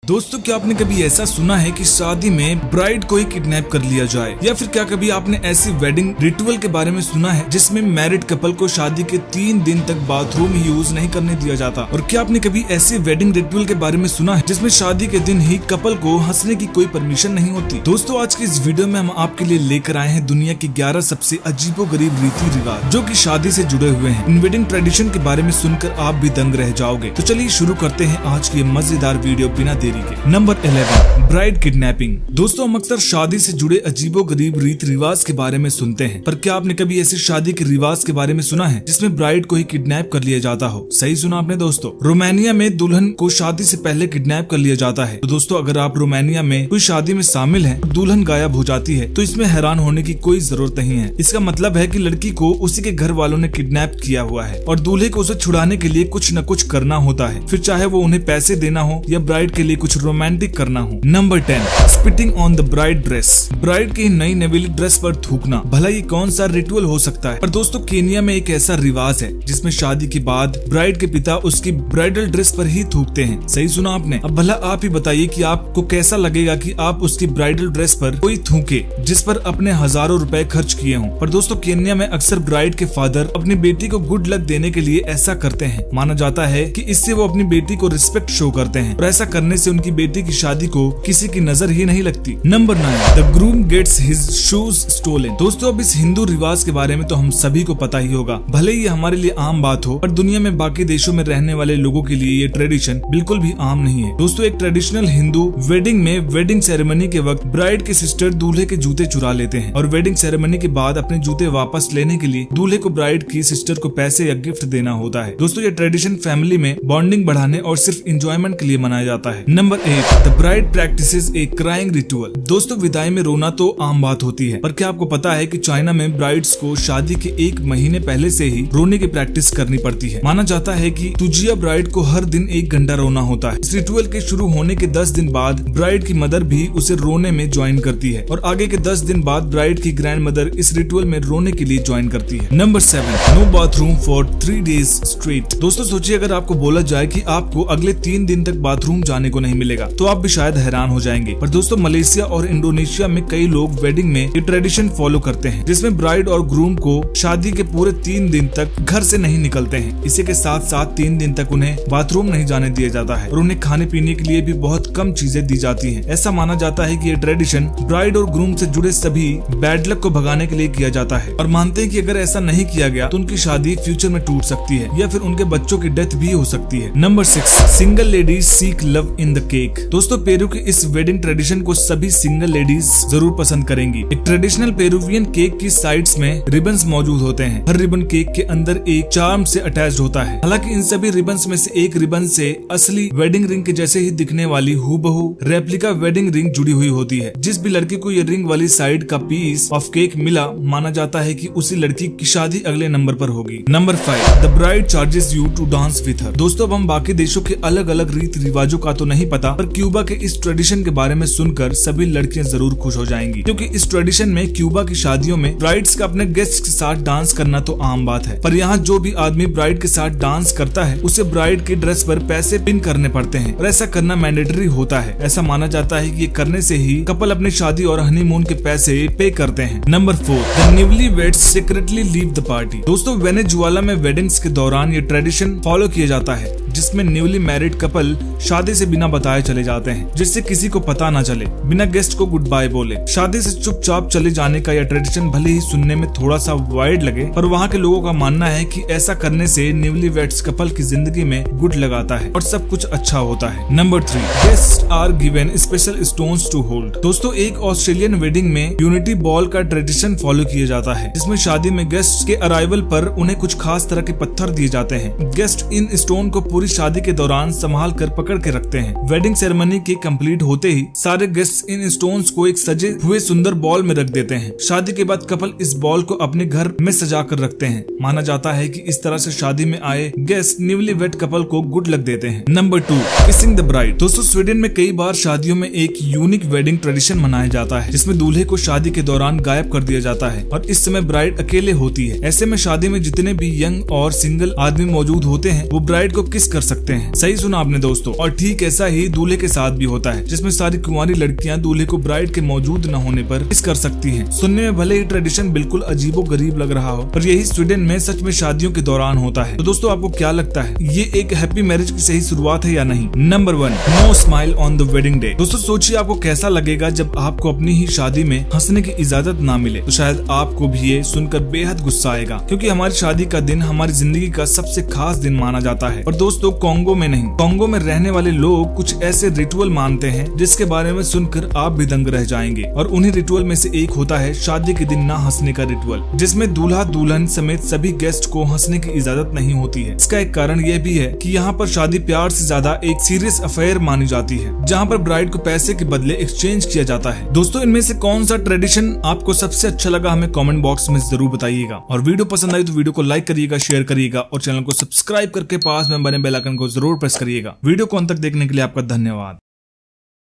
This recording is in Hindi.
दोस्तों, क्या आपने कभी ऐसा सुना है कि शादी में ब्राइड को ही किडनैप कर लिया जाए? या फिर क्या कभी आपने ऐसी वेडिंग रिचुअल के बारे में सुना है जिसमें मैरिड कपल को शादी के 3 दिन तक बाथरूम यूज नहीं करने दिया जाता? और क्या आपने कभी ऐसी वेडिंग रिचुअल के बारे में सुना है जिसमें शादी के दिन ही कपल को हंसने की कोई परमिशन नहीं होती? दोस्तों, आज की इस वीडियो में हम आपके लिए लेकर आए हैं दुनिया की 11 सबसे अजीबोगरीब रीति रिवाज जो कि शादी से जुड़े हुए हैं। इन वेडिंग ट्रेडिशन के बारे में सुनकर आप भी दंग रह जाओगे। तो चलिए शुरू करते हैं आज की मजेदार वीडियो बिना देरी के। Number 11, bride kidnapping. दोस्तों, हम अक्सर शादी से जुड़े अजीबोगरीब रीति रिवाज के बारे में सुनते हैं, पर क्या आपने कभी ऐसे शादी के रिवाज के बारे में सुना है जिसमें ब्राइड को ही किडनैप कर लिया जाता हो? सही सुना आपने दोस्तों। रोमानिया में दुल्हन को शादी से पहले किडनैप कर लिया जाता है। तो दोस्तों, अगर आप रोमानिया में कोई शादी में शामिल हैं और दुल्हन गायब हो जाती है तो इसमें हैरान होने की कोई जरूरत नहीं है। इसका मतलब है कि लड़की को उसी के घर वालों ने किडनैप किया हुआ है और दूल्हे को उसे छुड़ाने के लिए कुछ न कुछ करना होता है, फिर चाहे वो उन्हें पैसे देना हो या ब्राइड के लिए कुछ रोमांटिक करना हो। Number 10, spitting on the bride dress. Bride की नई नवेली ड्रेस पर थूकना। भला ये कौन सा रिचुअल हो सकता है? पर दोस्तों, केनिया में एक ऐसा रिवाज है जिसमें शादी के बाद ब्राइड के पिता उसकी ब्राइडल ड्रेस पर ही थूकते हैं। सही सुना आपने। अब भला आप ही बताइए कि आपको कैसा लगेगा कि आप उसकी ब्राइडल ड्रेस पर कोई थूके जिस पर अपने हजारों रुपए खर्च किए हों। पर दोस्तों, केनिया में अक्सर ब्राइड के फादर अपनी बेटी को गुड लक देने के लिए ऐसा करते हैं। माना जाता है कि इससे वो अपनी बेटी को रिस्पेक्ट शो करते हैं और ऐसा करने से उनकी बेटी की शादी को किसी की नजर ही नहीं लगती। Number 9, the groom gets his shoes stolen. दोस्तों, अब इस हिंदू रिवाज के बारे में तो हम सभी को पता ही होगा। भले ही हमारे लिए आम बात हो, पर दुनिया में बाकी देशों में रहने वाले लोगों के लिए ये ट्रेडिशन बिल्कुल भी आम नहीं है। दोस्तों, एक ट्रेडिशनल हिंदू वेडिंग में वेडिंग सेरेमनी के वक्त ब्राइड के सिस्टर दूल्हे के जूते चुरा लेते हैं और वेडिंग सेरेमनी के बाद अपने जूते वापस लेने के लिए दूल्हे को ब्राइड की सिस्टर को पैसे या गिफ्ट देना होता है। दोस्तों, ये ट्रेडिशन फैमिली में बॉन्डिंग बढ़ाने और सिर्फ एंजॉयमेंट के लिए मनाया जाता है। Number 8, the bride practices A crying ritual. दोस्तों, विदाई में रोना तो आम बात होती है, पर क्या आपको पता है कि चाइना में ब्राइड्स को शादी के 1 महीने पहले से ही रोने की प्रैक्टिस करनी पड़ती है। माना जाता है कि तुजिया ब्राइड को हर दिन 1 घंटा रोना होता है। इस रिचुअल के शुरू होने के 10 दिन बाद ब्राइड की मदर भी उसे रोने में ज्वाइन करती है और आगे के 10 दिन बाद ब्राइड की ग्रैंड मदर इस रिचुअल में रोने के लिए ज्वाइन करती है। Number 7, no bathroom for 3 days straight. दोस्तों, सोचिए अगर आपको बोला जाए कि आपको अगले 3 दिन तक बाथरूम जाने को नहीं मिलेगा तो आप भी शायद हैरान हो जाएंगे। पर दोस्तों, मलेशिया और इंडोनेशिया में कई लोग वेडिंग में ये ट्रेडिशन फॉलो करते हैं जिसमें ब्राइड और ग्रूम को शादी के पूरे 3 दिन तक घर से नहीं निकलते हैं। इसी के साथ साथ 3 दिन तक उन्हें बाथरूम नहीं जाने दिया जाता है और उन्हें खाने पीने के लिए भी बहुत कम चीजें दी जाती हैं। ऐसा माना जाता है कि ये ट्रेडिशन ब्राइड और ग्रूम से जुड़े सभी बैड लक को भगाने के लिए किया जाता है और मानते हैं कि अगर ऐसा नहीं किया गया तो उनकी शादी फ्यूचर में टूट सकती है या फिर उनके बच्चों की डेथ भी हो सकती है। Number 6, single ladies seek love in the cake. दोस्तों, पेरू के इस वेडिंग ट्रेडिशन को सभी सिंगल लेडीज जरूर पसंद करेंगी। एक ट्रेडिशनल पेरुवियन केक की साइड्स में रिबन्स मौजूद होते हैं। हर रिबन केक के अंदर एक चार्म से अटैच्ड होता है। हालांकि इन सभी रिबन्स में से एक रिबन से असली वेडिंग रिंग के जैसे ही दिखने वाली हूबहू रेप्लिका वेडिंग रिंग जुड़ी हुई होती है। जिस भी लड़की को ये रिंग वाली साइड का पीस ऑफ केक मिला, माना जाता है कि उसी लड़की की शादी अगले नंबर पर होगी। Number 5, the bride charges you to dance with her. दोस्तों, अब हम बाकी देशों के अलग अलग रीति रिवाजों का तो नहीं पता, पर क्यूबा के इस ट्रेडिशन के बारे में सुनकर सभी लड़कियां जरूर खुश हो जाएंगी, क्योंकि इस ट्रेडिशन में क्यूबा की शादियों में ब्राइड्स का अपने गेस्ट के साथ डांस करना तो आम बात है, पर यहाँ जो भी आदमी ब्राइड के साथ डांस करता है उसे ब्राइड की ड्रेस पर पैसे पिन करने पड़ते हैं और ऐसा करना मैंडेटरी होता है। ऐसा माना जाता है कि ये करने से ही कपल अपनी शादी और हनीमून के पैसे पे करते हैं। Number 4, the newly weds secretly leave the party. दोस्तों, वेनेजुएला में वेडिंग्स के दौरान ये ट्रेडिशन फॉलो किया जाता है जिसमें न्यूली मैरिड कपल शादी से बिना बताए चले जाते हैं, जिससे किसी को पता न चले, बिना गेस्ट को गुड बाय बोले। शादी से चुपचाप चले जाने का यह ट्रेडिशन भले ही सुनने में थोड़ा सा वाइड लगे, पर वहाँ के लोगों का मानना है कि ऐसा करने से न्यूली वेड्स कपल की जिंदगी में गुड लगाता है और सब कुछ अच्छा होता है। Number 3, guests are given special stones to hold. दोस्तों, एक ऑस्ट्रेलियन वेडिंग में यूनिटी बॉल का ट्रेडिशन फॉलो किया जाता है जिसमें शादी में गेस्ट के अराइवल पर उन्हें कुछ खास तरह के पत्थर दिए जाते हैं। गेस्ट इन स्टोन को पूरी शादी के दौरान संभाल कर पकड़ के रखते हैं। वेडिंग सेरेमनी के कंप्लीट होते ही सारे गेस्ट इन स्टोन्स को एक सजे हुए सुंदर बॉल में रख देते हैं। शादी के बाद कपल इस बॉल को अपने घर में सजा कर रखते हैं। माना जाता है कि इस तरह से शादी में आए गेस्ट न्यूली वेड कपल को गुड लक देते हैं। Number 2, kissing the bride. दोस्तों, स्वीडन में कई बार शादियों में एक यूनिक वेडिंग ट्रेडिशन मनाया जाता है जिसमें दूल्हे को शादी के दौरान गायब कर दिया जाता है और इस समय ब्राइड अकेले होती है। ऐसे में शादी में जितने भी यंग और सिंगल आदमी मौजूद होते हैं वो ब्राइड को किस कर सकते हैं। सही सुना आपने दोस्तों। और ठीक ऐसा ही दूल्हे के साथ भी होता है, जिसमें सारी कुंवारी लड़कियां दूल्हे को ब्राइड के मौजूद न होने पर किस कर सकती हैं। सुनने में भले ही ट्रेडिशन बिल्कुल अजीबो गरीब लग रहा हो, पर यही स्वीडन में सच में शादियों के दौरान होता है। तो दोस्तों आपको क्या लगता है, ये एक हैप्पी मैरिज की सही शुरुआत है या नहीं? Number 1, no smile on the wedding day. दोस्तों सोचिए आपको कैसा लगेगा जब आपको अपनी ही शादी में हंसने की इजाजत ना मिले। तो शायद आपको भी ये सुनकर बेहद गुस्सा आएगा, क्योंकि हमारी शादी का दिन हमारी जिंदगी का सबसे खास दिन माना जाता है। और दोस्तों कॉन्गो में नहीं, कॉन्गो में रहने वाले लोग कुछ ऐसे रिचुअल मानते हैं जिसके बारे में सुनकर आप भी दंग रह जाएंगे। और उन्हीं रिचुअल में से एक होता है शादी के दिन ना हंसने का रिचुअल, जिसमें दूल्हा दुल्हन समेत सभी गेस्ट को हंसने की इजाजत नहीं होती है। इसका एक कारण यह भी है कि यहाँ पर शादी प्यार से ज्यादा एक सीरियस अफेयर मानी जाती है, जहाँ पर ब्राइड को पैसे के बदले एक्सचेंज किया जाता है। दोस्तों इनमें से कौन सा ट्रेडिशन आपको सबसे अच्छा लगा हमें कमेंट बॉक्स में जरूर बताइएगा। और वीडियो पसंद आई तो वीडियो को लाइक करिएगा, शेयर करिएगा और चैनल को सब्सक्राइब करके पास में बने बेल आइकन को जरूर प्रेस करिएगा। वीडियो को अंत तक देखने के लिए आपका धन्यवाद।